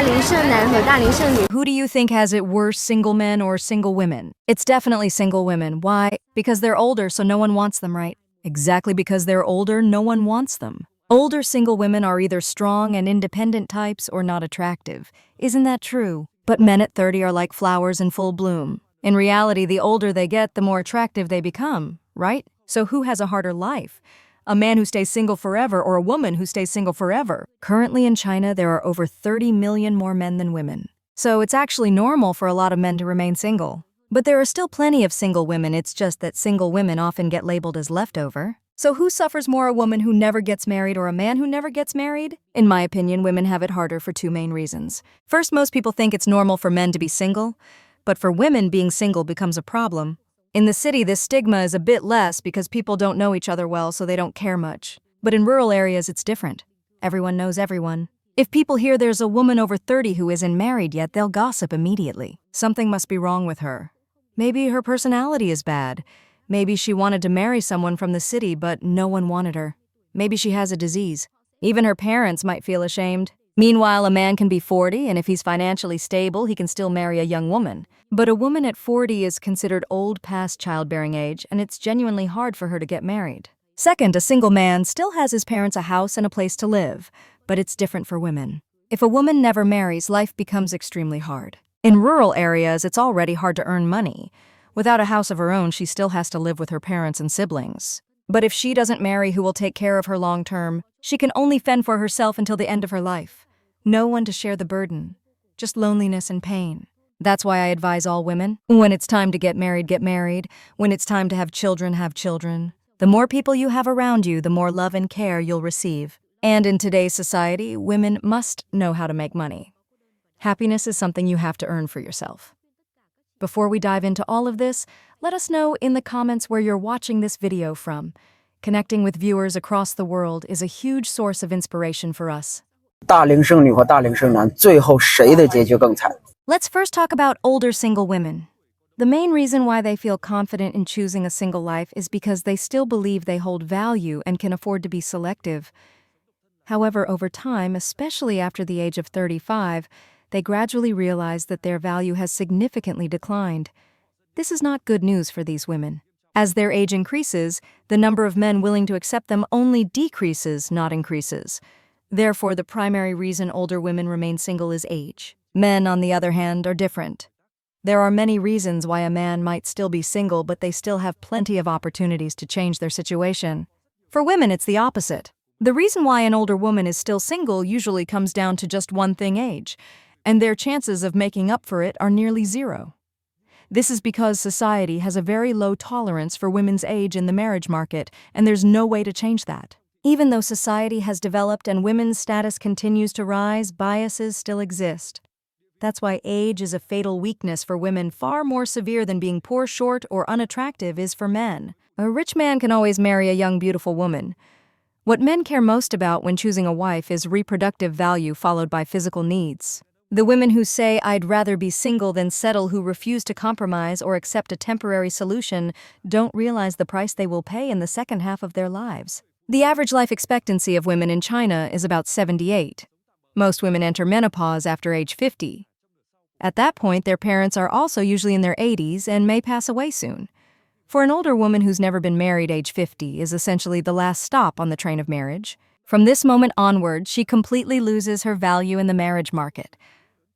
大龄剩男和大龄剩女。 Who do you think has it worse, single men or single women? It's definitely single women. Why? Because they're older, so no one wants them, right? Exactly, because they're older, no one wants them. Older single women are either strong and independent types or not attractive. Isn't that true? But men at 30 are like flowers in full bloom. In reality, the older they get, the more attractive they become, right? So who has a harder life? A man who stays single forever or a woman who stays single forever? Currently in China, there are over 30 million more men than women. So it's actually normal for a lot of men to remain single. But there are still plenty of single women, it's just that single women often get labeled as leftover. So who suffers more, a woman who never gets married or a man who never gets married? In my opinion, women have it harder for two main reasons. First, most people think it's normal for men to be single, but for women, being single becomes a problem. In the city, this stigma is a bit less because people don't know each other well, so they don't care much. But in rural areas, it's different. Everyone knows everyone. If people hear there's a woman over 30 who isn't married yet, they'll gossip immediately. Something must be wrong with her. Maybe her personality is bad. Maybe she wanted to marry someone from the city, but no one wanted her. Maybe she has a disease. Even her parents might feel ashamed. Meanwhile, a man can be 40, and if he's financially stable, he can still marry a young woman. But a woman at 40 is considered old past childbearing age, and it's genuinely hard for her to get married. Second, a single man still has his parents a house and a place to live, but it's different for women. If a woman never marries, life becomes extremely hard. In rural areas, it's already hard to earn money. Without a house of her own, she still has to live with her parents and siblings. But if she doesn't marry who will take care of her long term, she can only fend for herself until the end of her life. No one to share the burden, just loneliness and pain. That's why I advise all women, when it's time to get married, get married. When it's time to have children, have children. The more people you have around you, the more love and care you'll receive. And in today's society, women must know how to make money. Happiness is something you have to earn for yourself. Before we dive into all of this, let us know in the comments where you're watching this video from. Connecting with viewers across the world is a huge source of inspiration for us. 大龄剩女和大龄剩男，最后谁的结局更惨？ Let's first talk about older single women. The main reason why they feel confident in choosing a single life is because they still believe they hold value and can afford to be selective. However, over time, especially after the age of 35, they gradually realize that their value has significantly declined. This is not good news for these women. As their age increases, the number of men willing to accept them only decreases, not increases. Therefore, the primary reason older women remain single is age. Men, on the other hand, are different. There are many reasons why a man might still be single, but they still have plenty of opportunities to change their situation. For women, it's the opposite. The reason why an older woman is still single usually comes down to just one thing: age, and their chances of making up for it are nearly zero. This is because society has a very low tolerance for women's age in the marriage market, and there's no way to change that. Even though society has developed and women's status continues to rise, biases still exist. That's why age is a fatal weakness for women, far more severe than being poor, short, or unattractive is for men. A rich man can always marry a young, beautiful woman. What men care most about when choosing a wife is reproductive value followed by physical needs. The women who say, "I'd rather be single than settle," who refuse to compromise or accept a temporary solution, don't realize the price they will pay in the second half of their lives. The average life expectancy of women in China is about 78. Most women enter menopause after age 50. At that point, their parents are also usually in their 80s and may pass away soon. For an older woman who's never been married, age 50 is essentially the last stop on the train of marriage. From this moment onward, she completely loses her value in the marriage market.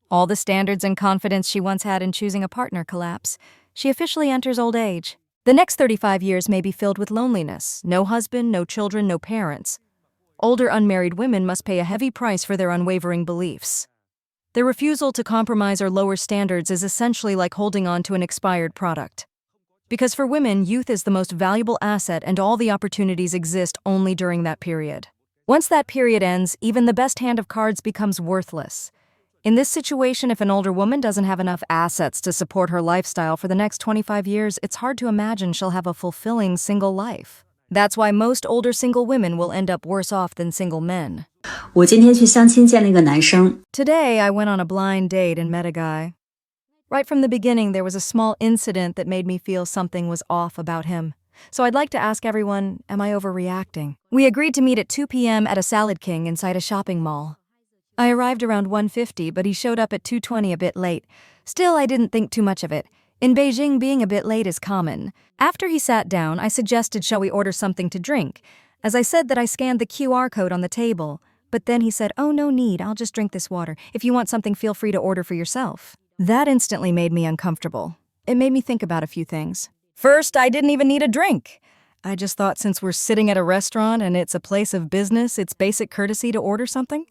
All the standards and confidence she once had in choosing a partner collapse. She officially enters old age. The next 35 years may be filled with loneliness. No husband, no children, no parents. Older unmarried women must pay a heavy price for their unwavering beliefs. Their refusal to compromise or lower standards is essentially like holding on to an expired product. Because for women, youth is the most valuable asset and all the opportunities exist only during that period. Once that period ends, even the best hand of cards becomes worthless. In this situation, if an older woman doesn't have enough assets to support her lifestyle for the next 25 years, it's hard to imagine she'll have a fulfilling single life. That's why most older single women will end up worse off than single men. 我今天去相亲见了一个男生。 Today, I went on a blind date and met a guy. Right from the beginning, there was a small incident that made me feel something was off about him. So I'd like to ask everyone, am I overreacting? We agreed to meet at 2 p.m. at a Salad King inside a shopping mall. I arrived around 1:50, but he showed up at 2:20 a bit late. Still, I didn't think too much of it. In Beijing, being a bit late is common. After he sat down, I suggested shall we order something to drink, as I said that I scanned the QR code on the table. But then he said, oh, no need, I'll just drink this water. If you want something, feel free to order for yourself. That instantly made me uncomfortable. It made me think about a few things. First, I didn't even need a drink. I just thought since we're sitting at a restaurant and it's a place of business, it's basic courtesy to order something.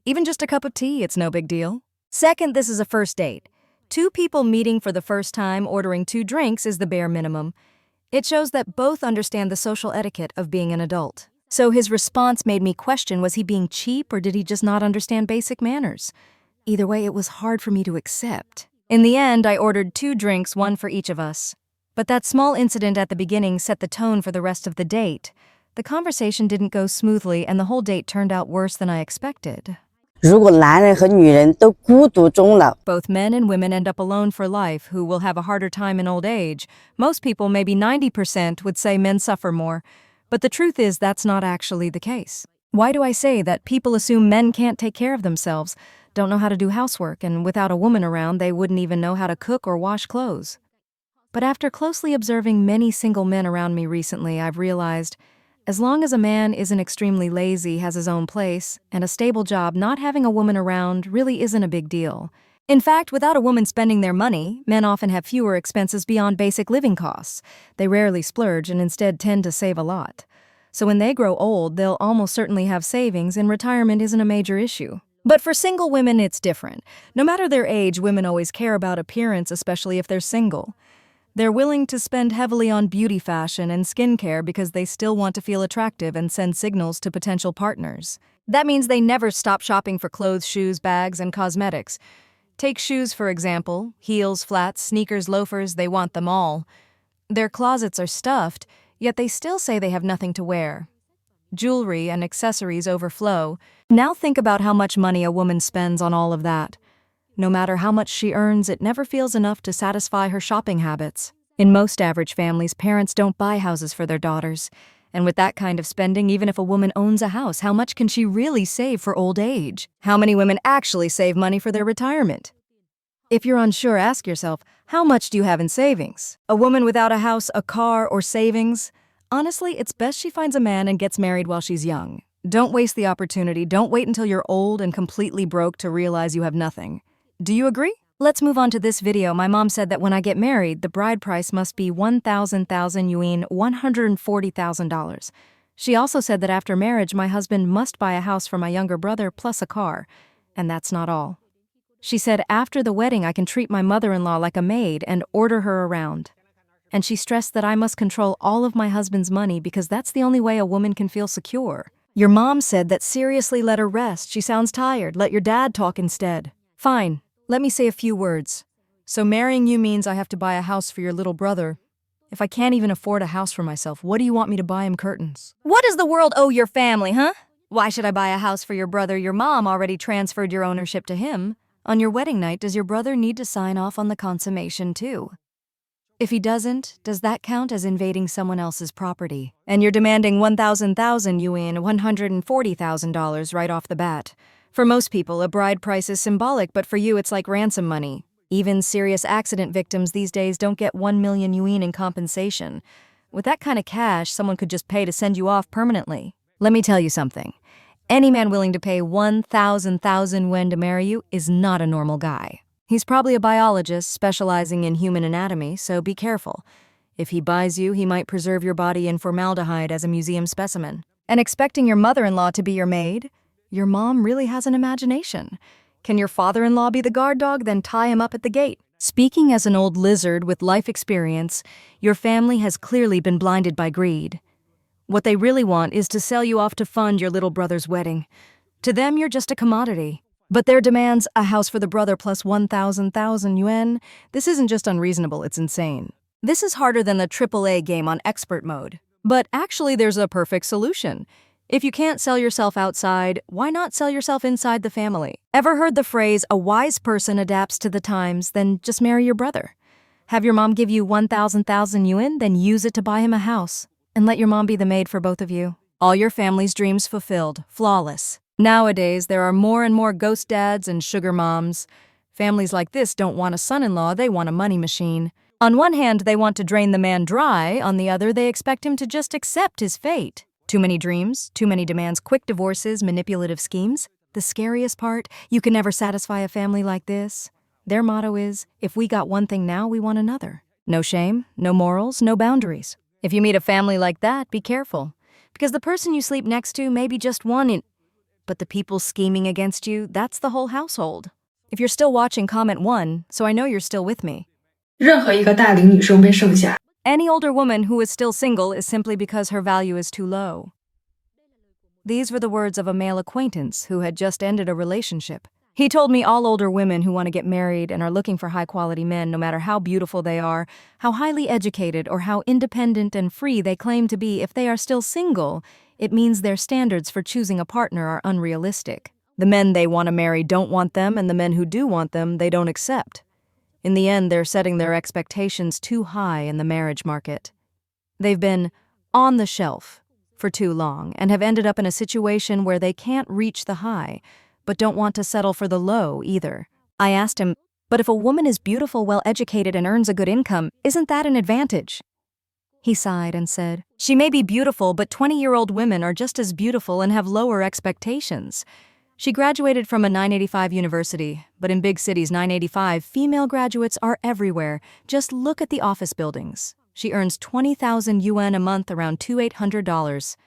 Even just a cup of tea, it's no big deal. Second, this is a first date. Two people meeting for the first time ordering 2 drinks is the bare minimum. It shows that both understand the social etiquette of being an adult. So his response made me question, was he being cheap or did he just not understand basic manners? Either way, it was hard for me to accept. In the end, I ordered 2 drinks, one for each of us. But that small incident at the beginning set the tone for the rest of the date. The conversation didn't go smoothly and the whole date turned out worse than I expected. 如果男人和女人都孤独终老， Both men and women end up alone for life, who will have a harder time in old age. Most people, maybe 90%, would say men suffer more. But the truth is that's not actually the case. Why do I say that? People assume men can't take care of themselves, don't know how to do housework, and without a woman around, they wouldn't even know how to cook or wash clothes. But after closely observing many single men around me recently, I've realized, as long as a man isn't extremely lazy, has his own place, and a stable job, not having a woman around really isn't a big deal. In fact, without a woman spending their money, men often have fewer expenses beyond basic living costs. They rarely splurge and instead tend to save a lot. So when they grow old, they'll almost certainly have savings, and retirement isn't a major issue. But for single women, it's different. No matter their age, women always care about appearance, especially if they're single. They're willing to spend heavily on beauty, fashion, and skincare because they still want to feel attractive and send signals to potential partners. That means they never stop shopping for clothes, shoes, bags, and cosmetics. Take shoes, for example. Heels, flats, sneakers, loafers, they want them all. Their closets are stuffed, yet they still say they have nothing to wear. Jewelry and accessories overflow. Now think about how much money a woman spends on all of that. No matter how much she earns, it never feels enough to satisfy her shopping habits. In most average families, parents don't buy houses for their daughters. And with that kind of spending, even if a woman owns a house, how much can she really save for old age? How many women actually save money for their retirement? If you're unsure, ask yourself, how much do you have in savings? A woman without a house, a car, or savings? Honestly, it's best she finds a man and gets married while she's young. Don't waste the opportunity. Don't wait until you're old and completely broke to realize you have nothing. Do you agree? Let's move on to this video. My mom said that when I get married, the bride price must be 1,000 yuan, $140,000. She also said that after marriage, my husband must buy a house for my younger brother plus a car. And that's not all. She said after the wedding, I can treat my mother-in-law like a maid and order her around. And she stressed that I must control all of my husband's money because that's the only way a woman can feel secure. Your mom said that seriously, let her rest. She sounds tired. Let your dad talk instead. Fine. Let me say a few words. So marrying you means I have to buy a house for your little brother. If I can't even afford a house for myself, what do you want me to buy him curtains? What does the world owe your family, huh? Why should I buy a house for your brother? Your mom already transferred your ownership to him. On your wedding night, does your brother need to sign off on the consummation too? If he doesn't, does that count as invading someone else's property? And you're demanding 1,000 yuan, $140,000 right off the bat. For most people, a bride price is symbolic, but for you, it's like ransom money. Even serious accident victims these days don't get 1 million yuan in compensation. With that kind of cash, someone could just pay to send you off permanently. Let me tell you something. Any man willing to pay 1,000 yuan to marry you is not a normal guy. He's probably a biologist specializing in human anatomy, so be careful. If he buys you, he might preserve your body in formaldehyde as a museum specimen. And expecting your mother-in-law to be your maid? Your mom really has an imagination. Can your father-in-law be the guard dog? Then tie him up at the gate. Speaking as an old lizard with life experience, your family has clearly been blinded by greed. What they really want is to sell you off to fund your little brother's wedding. To them, you're just a commodity. But their demands, a house for the brother plus 1,000 yuan, this isn't just unreasonable, it's insane. This is harder than the AAA game on expert mode. But actually, there's a perfect solution. If you can't sell yourself outside, why not sell yourself inside the family? Ever heard the phrase, a wise person adapts to the times, then just marry your brother? Have your mom give you 1,000 yuan, then use it to buy him a house. And let your mom be the maid for both of you. All your family's dreams fulfilled, flawless. Nowadays, there are more and more ghost dads and sugar moms. Families like this don't want a son-in-law, they want a money machine. On one hand, they want to drain the man dry, on the other, they expect him to just accept his fate. Too many dreams, too many demands, quick divorces, manipulative schemes. The scariest part, you can never satisfy a family like this. Their motto is, if we got one thing now, we want another. No shame, no morals, no boundaries. If you meet a family like that, be careful. Because the person you sleep next to may be just one but the people scheming against you, that's the whole household. If you're still watching, comment 1, so I know you're still with me. 任何一个大龄女生被剩下。 Any older woman who is still single is simply because her value is too low. These were the words of a male acquaintance who had just ended a relationship. He told me all older women who want to get married and are looking for high-quality men, no matter how beautiful they are, how highly educated, or how independent and free they claim to be, if they are still single, it means their standards for choosing a partner are unrealistic. The men they want to marry don't want them, and the men who do want them, they don't accept. In the end, they're setting their expectations too high in the marriage market. They've been on the shelf for too long and have ended up in a situation where they can't reach the high, but don't want to settle for the low either. I asked him, but if a woman is beautiful, well-educated, and earns a good income, isn't that an advantage? He sighed and said, she may be beautiful, but 20-year-old women are just as beautiful and have lower expectations. She graduated from a 985 university, but in big cities 985, female graduates are everywhere. Just look at the office buildings. She earns 20,000 yuan a month, around $2,800.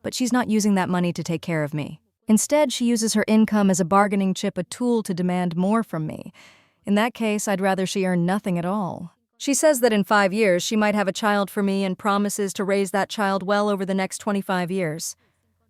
But she's not using that money to take care of me. Instead, she uses her income as a bargaining chip, a tool to demand more from me. In that case, I'd rather she earn nothing at all. She says that in 5 years, she might have a child for me and promises to raise that child well over the next 25 years.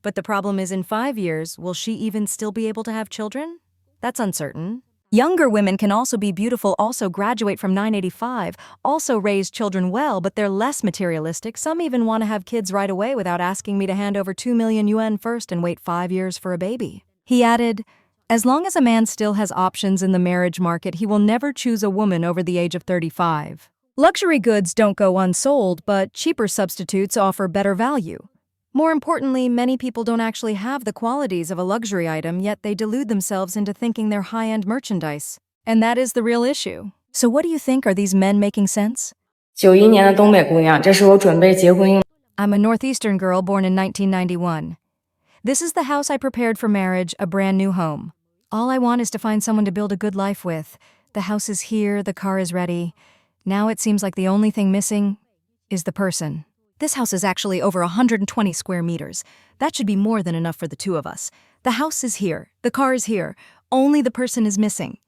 But the problem is, in 5 years, will she even still be able to have children? That's uncertain. Younger women can also be beautiful, also graduate from 985, also raise children well, but they're less materialistic. Some even want to have kids right away without asking me to hand over 2 million yuan first and wait 5 years for a baby. He added, as long as a man still has options in the marriage market, he will never choose a woman over the age of 35. Luxury goods don't go unsold, but cheaper substitutes offer better value. More importantly, many people don't actually have the qualities of a luxury item, yet they delude themselves into thinking they're high-end merchandise. And that is the real issue. So what do you think? Are these men making sense? 91年的东北姑娘，这是我准备结婚。 I'm a Northeastern girl born in 1991. This is the house I prepared for marriage, a brand new home. All I want is to find someone to build a good life with. The house is here, the car is ready. Now it seems like the only thing missing is the person. This house is actually over 120 square meters. That should be more than enough for the two of us. The house is here. The car is here. Only the person is missing.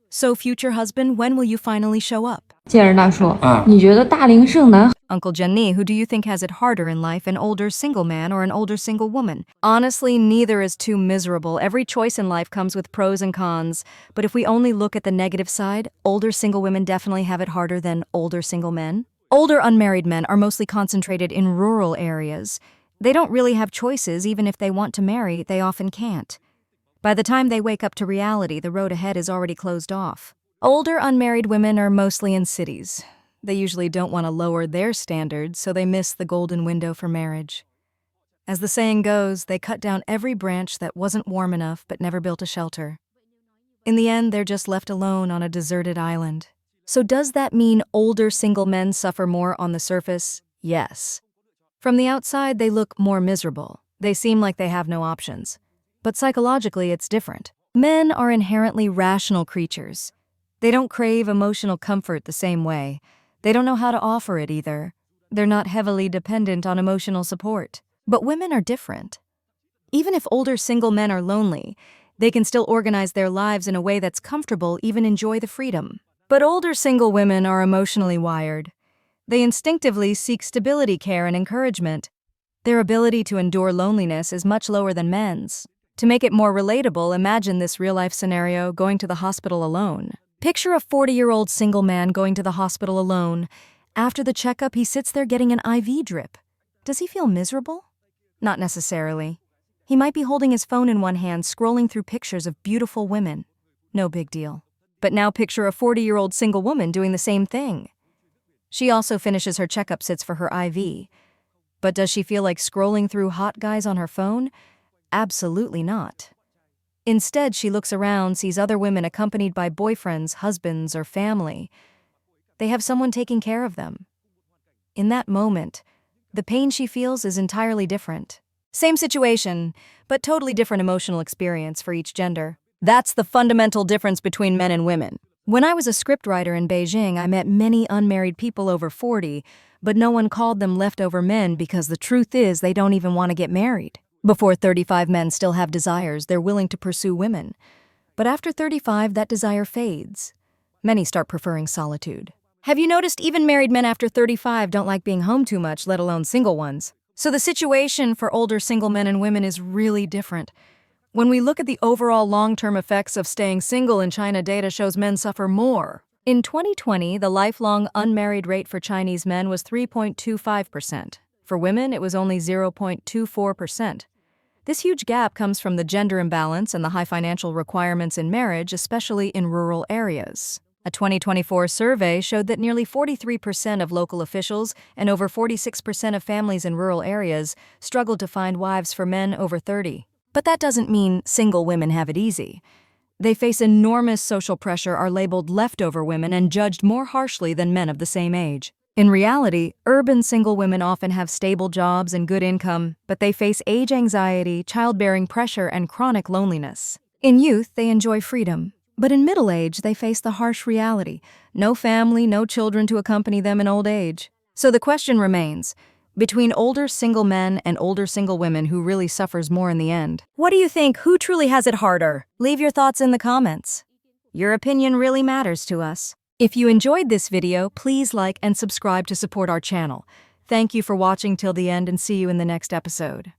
So, future husband, when will you finally show up? 健儿大叔，你觉得大龄剩男 Uncle Jenny, who do you think has it harder in life, an older single man or an older single woman? Honestly, neither is too miserable. Every choice in life comes with pros and cons. But if we only look at the negative side, older single women definitely have it harder than older single men. Older unmarried men are mostly concentrated in rural areas. They don't really have choices. Even if they want to marry, they often can't. By the time they wake up to reality, the road ahead is already closed off. Older unmarried women are mostly in cities. They usually don't want to lower their standards, so they miss the golden window for marriage. As the saying goes, they cut down every branch that wasn't warm enough but never built a shelter. In the end, they're just left alone on a deserted island. So does that mean older single men suffer more on the surface? Yes. From the outside, they look more miserable. They seem like they have no options. But psychologically, it's different. Men are inherently rational creatures. They don't crave emotional comfort the same way. They don't know how to offer it either. They're not heavily dependent on emotional support. But women are different. Even if older single men are lonely, they can still organize their lives in a way that's comfortable, even enjoy the freedom. But older single women are emotionally wired. They instinctively seek stability, care, and encouragement. Their ability to endure loneliness is much lower than men's. To make it more relatable, imagine this real-life scenario: going to the hospital alone. Picture a 40-year-old single man going to the hospital alone. After the checkup, he sits there getting an IV drip. Does he feel miserable? Not necessarily. He might be holding his phone in one hand, scrolling through pictures of beautiful women. No big deal. But now picture a 40-year-old single woman doing the same thing. She also finishes her checkup, sits for her IV. But does she feel like scrolling through hot guys on her phone? Absolutely not. Instead, she looks around, sees other women accompanied by boyfriends, husbands, or family. They have someone taking care of them. In that moment, the pain she feels is entirely different. Same situation, but totally different emotional experience for each gender. That's the fundamental difference between men and women. When I was a scriptwriter in Beijing, I met many unmarried people over 40, but no one called them leftover men because the truth is they don't even want to get married. Before 35, men still have desires, they're willing to pursue women. But after 35, that desire fades. Many start preferring solitude. Have you noticed even married men after 35 don't like being home too much, let alone single ones? So the situation for older single men and women is really different. When we look at the overall long-term effects of staying single in China, data shows men suffer more. In 2020, the lifelong unmarried rate for Chinese men was 3.25%. For women, it was only 0.24%. This huge gap comes from the gender imbalance and the high financial requirements in marriage, especially in rural areas. A 2024 survey showed that nearly 43% of local officials and over 46% of families in rural areas struggled to find wives for men over 30. But that doesn't mean single women have it easy. They face enormous social pressure, are labeled leftover women, and judged more harshly than men of the same age. In reality, urban single women often have stable jobs and good income, but they face age anxiety, childbearing pressure, and chronic loneliness. In youth, they enjoy freedom. But in middle age, they face the harsh reality: no family, no children to accompany them in old age. So the question remains, between older single men and older single women, who really suffers more in the end? What do you think? Who truly has it harder? Leave your thoughts in the comments. Your opinion really matters to us. If you enjoyed this video, please like and subscribe to support our channel. Thank you for watching till the end, and see you in the next episode.